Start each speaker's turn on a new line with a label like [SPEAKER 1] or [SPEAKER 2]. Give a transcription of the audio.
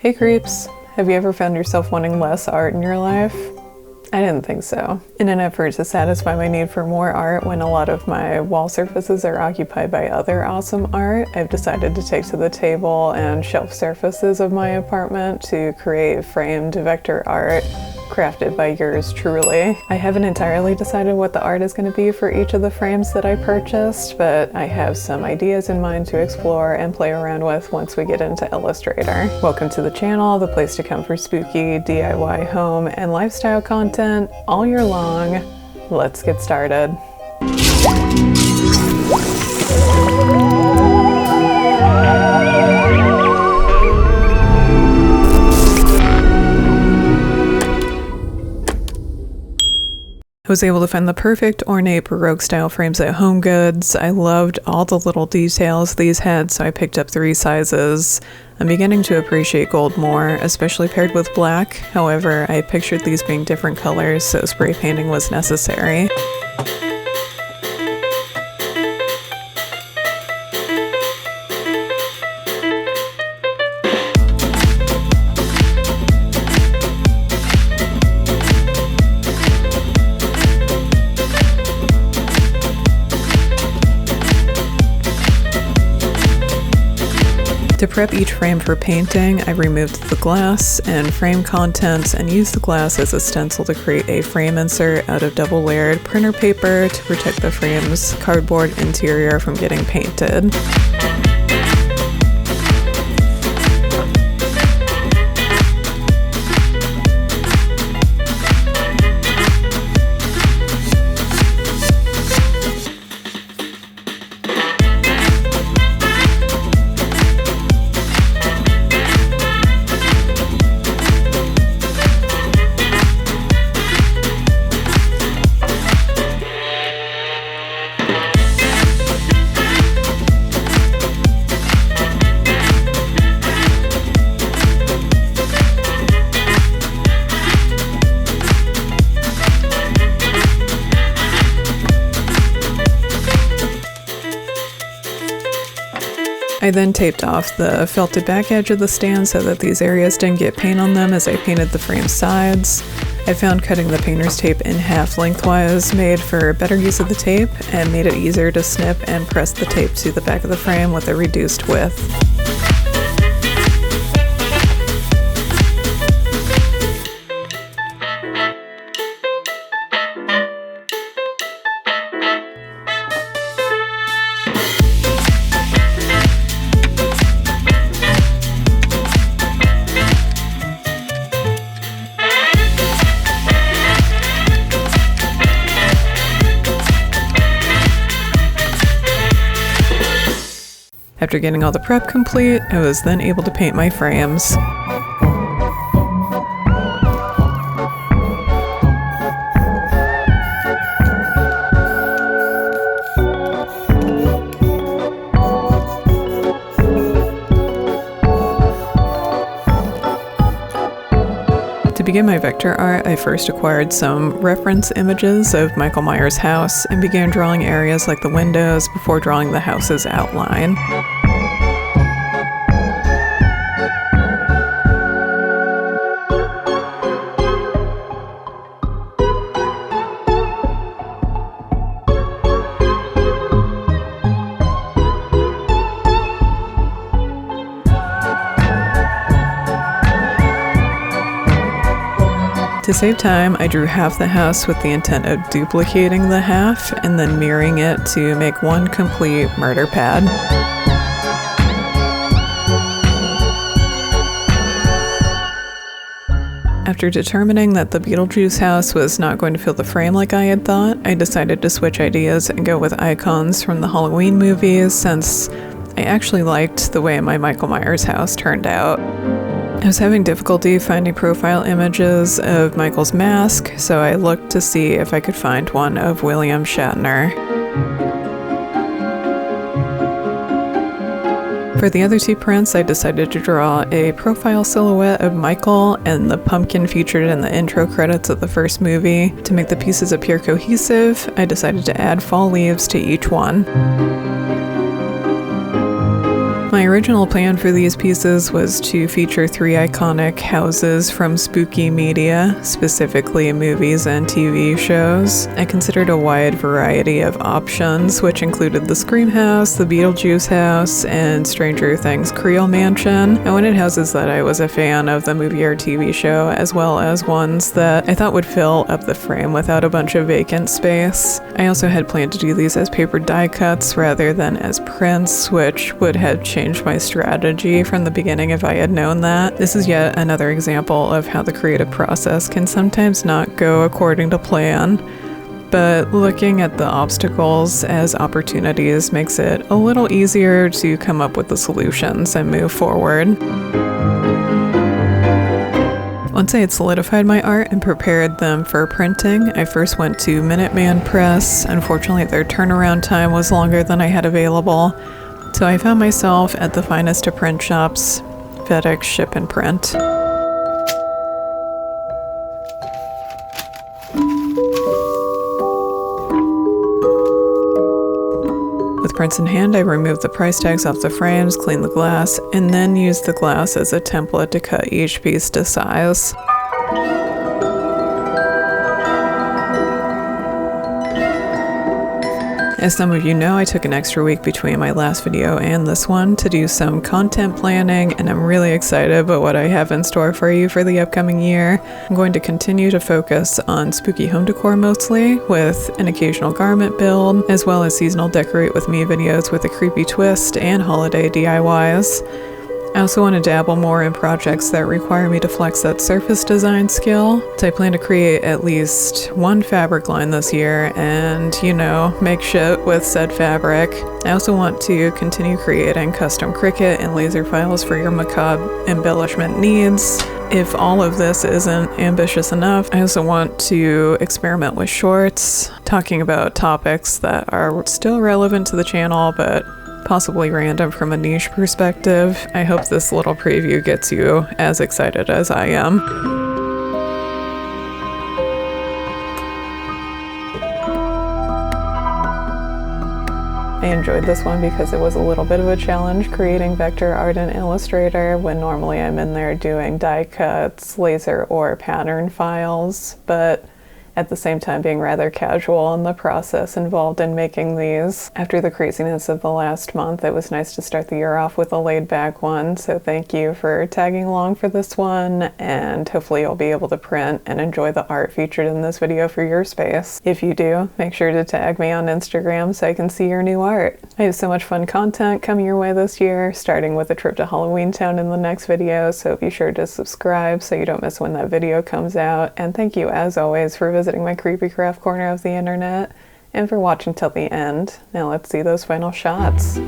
[SPEAKER 1] Hey creeps! Have you ever found yourself wanting less art in your life? I didn't think so. In an effort to satisfy my need for more art when a lot of my wall surfaces are occupied by other awesome art, I've decided to take to the table and shelf surfaces of my apartment to create framed vector art crafted by yours truly. I haven't entirely decided what the art is going to be for each of the frames that I purchased, but I have some ideas in mind to explore and play around with once we get into Illustrator. Welcome to the channel, the place to come for spooky DIY home and lifestyle content all year long. Let's get started. I was able to find the perfect ornate baroque style frames at Homegoods. I loved all the little details these had, so I picked up 3 sizes. I'm beginning to appreciate gold more, especially paired with black. However, I pictured these being different colors, so spray painting was necessary. To prep each frame for painting, I removed the glass and frame contents and used the glass as a stencil to create a frame insert out of double-layered printer paper to protect the frame's cardboard interior from getting painted. I then taped off the felted back edge of the stand so that these areas didn't get paint on them as I painted the frame's sides. I found cutting the painter's tape in half lengthwise made for better use of the tape and made it easier to snip and press the tape to the back of the frame with a reduced width. After getting all the prep complete, I was then able to paint my frames. To begin my vector art, I first acquired some reference images of Michael Myers' house and began drawing areas like the windows before drawing the house's outline. To save time, I drew half the house with the intent of duplicating the half and then mirroring it to make one complete murder pad. After determining that the Beetlejuice house was not going to fill the frame like I had thought, I decided to switch ideas and go with icons from the Halloween movies since I actually liked the way my Michael Myers house turned out. I was having difficulty finding profile images of Michael's mask, so I looked to see if I could find one of William Shatner. For the other 2 prints, I decided to draw a profile silhouette of Michael and the pumpkin featured in the intro credits of the first movie. To make the pieces appear cohesive, I decided to add fall leaves to each one. My original plan for these pieces was to feature 3 iconic houses from spooky media, specifically movies and TV shows. I considered a wide variety of options, which included the Scream House, the Beetlejuice House, and Stranger Things Creole Mansion. I wanted houses that I was a fan of the movie or TV show, as well as ones that I thought would fill up the frame without a bunch of vacant space. I also had planned to do these as paper die cuts rather than as prints, which would have changed my strategy from the beginning if I had known that. This is yet another example of how the creative process can sometimes not go according to plan, but looking at the obstacles as opportunities makes it a little easier to come up with the solutions and move forward. Once I had solidified my art and prepared them for printing, I first went to Minuteman Press. Unfortunately, their turnaround time was longer than I had available, so I found myself at the finest of print shops, FedEx Ship and Print. With prints in hand, I removed the price tags off the frames, cleaned the glass, and then used the glass as a template to cut each piece to size. As some of you know, I took an extra week between my last video and this one to do some content planning, and I'm really excited about what I have in store for you for the upcoming year. I'm going to continue to focus on spooky home decor mostly, with an occasional garment build, as well as seasonal decorate with me videos with a creepy twist and holiday DIYs. I also want to dabble more in projects that require me to flex that surface design skill. So I plan to create at least one fabric line this year and, make shit with said fabric. I also want to continue creating custom Cricut and laser files for your macabre embellishment needs. If all of this isn't ambitious enough, I also want to experiment with shorts, talking about topics that are still relevant to the channel, but possibly random from a niche perspective. I hope this little preview gets you as excited as I am. I enjoyed this one because it was a little bit of a challenge creating vector art in Illustrator when normally I'm in there doing die cuts, laser, or pattern files, but at the same time being rather casual in the process involved in making these. After the craziness of the last month, it was nice to start the year off with a laid-back one, so thank you for tagging along for this one, and hopefully you'll be able to print and enjoy the art featured in this video for your space. If you do, make sure to tag me on Instagram so I can see your new art. I have so much fun content coming your way this year, starting with a trip to Halloween Town in the next video, so be sure to subscribe so you don't miss when that video comes out, and thank you as always for visiting my creepy craft corner of the internet and for watching till the end. Now let's see those final shots.